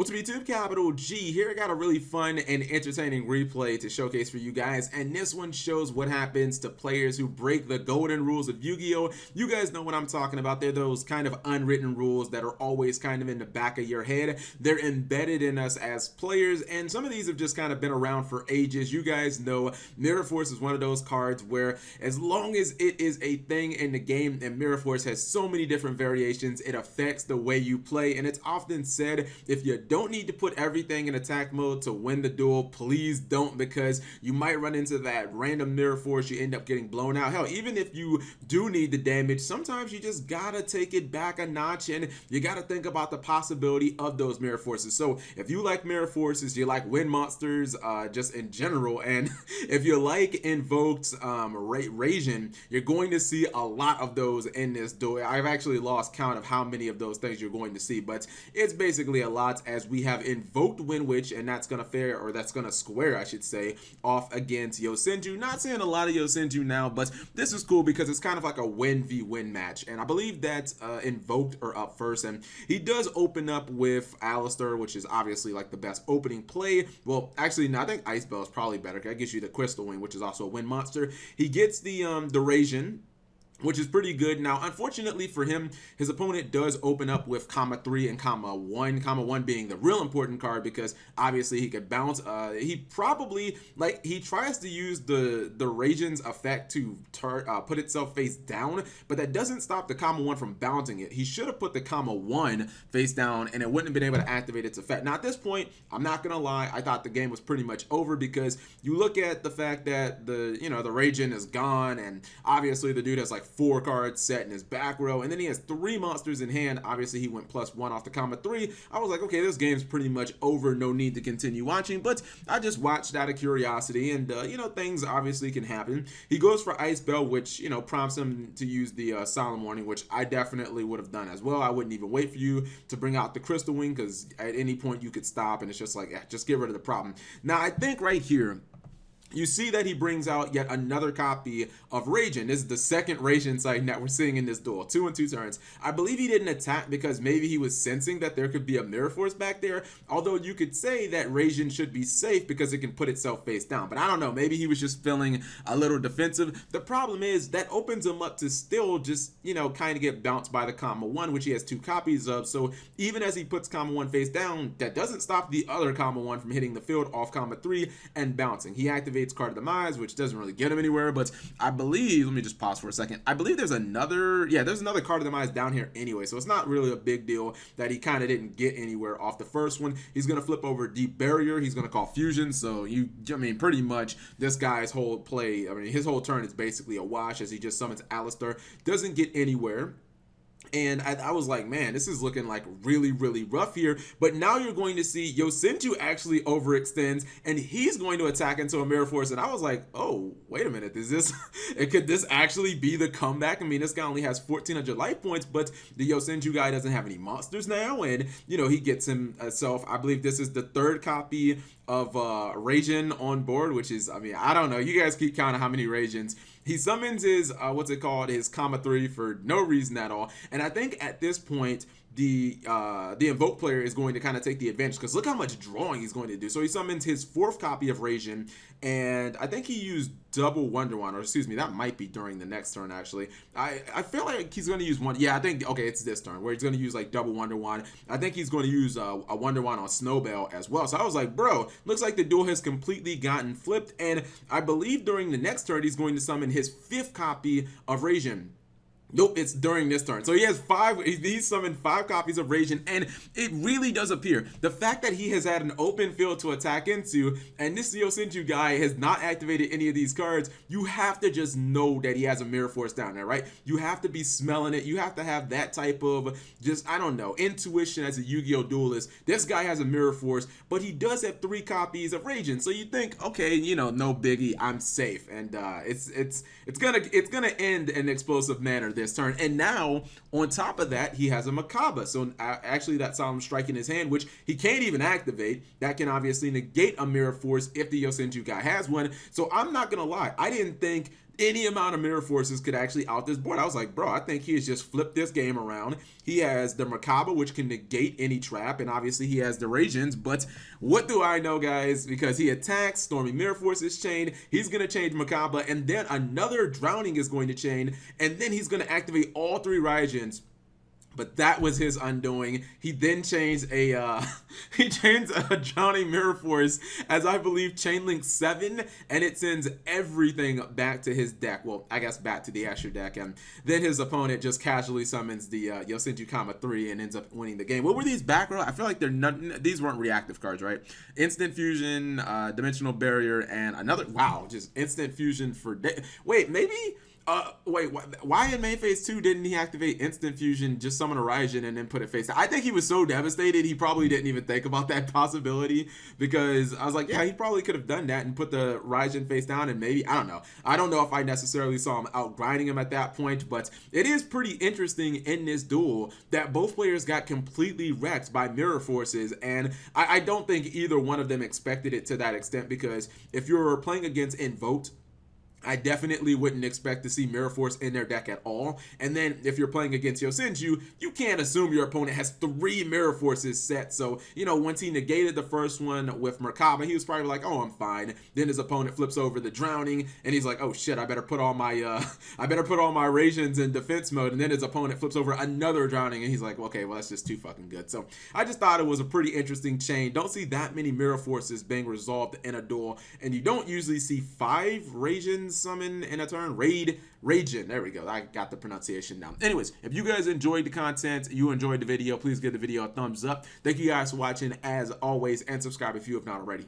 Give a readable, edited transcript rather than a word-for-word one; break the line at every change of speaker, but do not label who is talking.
What's up YouTube, Capital G here. I got a really fun and entertaining replay to showcase for you guys, and this one shows what happens to players who break the golden rules of Yu-Gi-Oh! You guys know what I'm talking about. They're those kind of unwritten rules that are always kind of in the back of your head. They're embedded in us as players, and some of these have just kind of been around for ages. You guys know Mirror Force is one of those cards where as long as it is a thing in the game, and Mirror Force has so many different variations, it affects the way you play, and it's often said if you don't need to put everything in attack mode to win the duel, please don't, because you might run into that random Mirror Force, you end up getting blown out. Hell, even if you do need the damage, sometimes you just gotta take it back a notch, and you gotta think about the possibility of those Mirror Forces. So if you like Mirror Forces, you like wind monsters just in general, and if you like Invoked Rajin, you're going to see a lot of those in this duel. I've actually lost count of how many of those things you're going to see, but it's basically a lot, as we have Invoked Wind Witch, and that's gonna fare, or that's gonna square, I should say, off against Yosenju. Not saying a lot of Yosenju now, but this is cool because it's kind of like a win v win match, and I believe that Invoked are up first, and he does open up with Alistair, which is obviously like the best opening play. Well, actually, no, I think Ice Bell is probably better. That gives you the Crystal Wing, which is also a wind monster. He gets the Rajin, which is pretty good. Now, unfortunately for him, his opponent does open up with comma 3 and comma 1 being the real important card, because obviously he could bounce. He probably, like, he tries to use the Rajin's effect to put itself face down, but that doesn't stop the comma 1 from bouncing it. He should have put the comma 1 face down, and it wouldn't have been able to activate its effect. Now, at this point, I'm not gonna lie, I thought the game was pretty much over, because you look at the fact that the Rajin is gone, and obviously the dude has like 4 cards set in his back row, and then he has 3 monsters in hand. Obviously he went +1 off the comma 3. I was like, okay, this game's pretty much over, no need to continue watching, but I just watched out of curiosity, and things obviously can happen. He goes for Ice Bell, which prompts him to use the Solemn Warning, which I definitely would have done as well. I wouldn't even wait for you to bring out the Crystal Wing, because at any point you could stop, and it's just like, just get rid of the problem. Now, I think right here you see that he brings out yet another copy of Rajin. This is the second Rajin sighting that we're seeing in this duel. 2 and 2 turns. I believe he didn't attack because maybe he was sensing that there could be a Mirror Force back there. Although you could say that Rajin should be safe because it can put itself face down. But I don't know. Maybe he was just feeling a little defensive. The problem is that opens him up to still just, kind of get bounced by the comma 1, which he has 2 copies of. So even as he puts comma 1 face down, that doesn't stop the other comma 1 from hitting the field off comma 3 and bouncing. He activates Card of Demise, which doesn't really get him anywhere, but I believe, let me just pause for a second, I believe there's another Card of Demise down here anyway, so it's not really a big deal that he kind of didn't get anywhere off the first one. He's going to flip over Deep Barrier, he's going to call Fusion, so pretty much this guy's whole play, his whole turn is basically a wash, as he just summons Alistair, doesn't get anywhere. And I was like, man, this is looking like really, really rough here. But now you're going to see Yosenju actually overextends, and he's going to attack into a Mirror Force. And I was like, oh, wait a minute. Could this actually be the comeback? This guy only has 1,400 life points, but the Yosenju guy doesn't have any monsters now. And, he gets himself, I believe this is the 3rd copy of Rajin on board, which is, I don't know. You guys keep counting how many Rajins. He summons his, his comma 3 for no reason at all. And I think at this point, the Invoke player is going to kind of take the advantage, because look how much drawing he's going to do. So he summons his 4th copy of Rajin, and I think he used double Wonder Wand, or excuse me, that might be during the next turn actually. I feel like he's going to use one. Yeah, I think, okay, it's this turn where he's going to use like double Wonder Wand. I think he's going to use a Wonder Wand on Snowbell as well. So I was like, bro, looks like the duel has completely gotten flipped, and I believe during the next turn he's going to summon his 5th copy of Rajin. Nope, it's during this turn. So he has 5, he's summoned 5 copies of Rajin, and it really does appear. The fact that he has had an open field to attack into, and this Yosenju guy has not activated any of these cards, you have to just know that he has a Mirror Force down there, right? You have to be smelling it. You have to have that type of just, I don't know, intuition as a Yu-Gi-Oh! Duelist. This guy has a Mirror Force, but he does have 3 copies of Rajin. So you think, okay, no biggie, I'm safe. And it's gonna end in an explosive manner this turn. And now on top of that, he has a Makaba, so actually that Solemn Strike in his hand, which he can't even activate. That can obviously negate a Mirror Force if the Yosenju guy has one. So I'm not gonna lie, I didn't think any amount of mirror forces could actually out this board. I was like, bro, I think he has just flipped this game around. He has the Merkaba, which can negate any trap, and obviously he has the Rasions. But what do I know, guys? Because he attacks, Stormy Mirror Force is chained, he's going to change Merkaba, and then another Drowning is going to chain, and then he's going to activate all 3 Raijins. But that was his undoing. He then changed a Drowning Mirror Force as, I believe, Chainlink 7, and it sends everything back to his deck. Well, I guess back to the Asher deck, and then his opponent just casually summons the Yosenju 3 and ends up winning the game. What were these back row? I feel like these weren't reactive cards, right? Instant Fusion, Dimensional Barrier, and another, wow, just Instant Fusion for, wait, maybe... why in main phase 2 didn't he activate Instant Fusion, just summon a Raijin, and then put it face down? I think he was so devastated, he probably didn't even think about that possibility, because I was like, yeah, he probably could have done that and put the Raijin face down, and maybe, I don't know. I don't know if I necessarily saw him out grinding him at that point, but it is pretty interesting in this duel that both players got completely wrecked by mirror forces, and I don't think either one of them expected it to that extent, because if you're playing against Invoked, I definitely wouldn't expect to see Mirror Force in their deck at all. And then if you're playing against Yosenju, you can't assume your opponent has 3 Mirror Forces set. So, you know, once he negated the first one with Merkaba, he was probably like, oh, I'm fine. Then his opponent flips over the Drowning, and he's like, oh shit, I better put all my Raijins in defense mode. And then his opponent flips over another Drowning, and he's like, okay, well, that's just too fucking good. So I just thought it was a pretty interesting chain. Don't see that many Mirror Forces being resolved in a duel, and you don't usually see 5 Raijins summon in a turn. Raijin, there we go, I got the pronunciation down. Anyways, if you guys enjoyed the content, you enjoyed the video, please give the video a thumbs up. Thank you guys for watching as always, and subscribe if you have not already.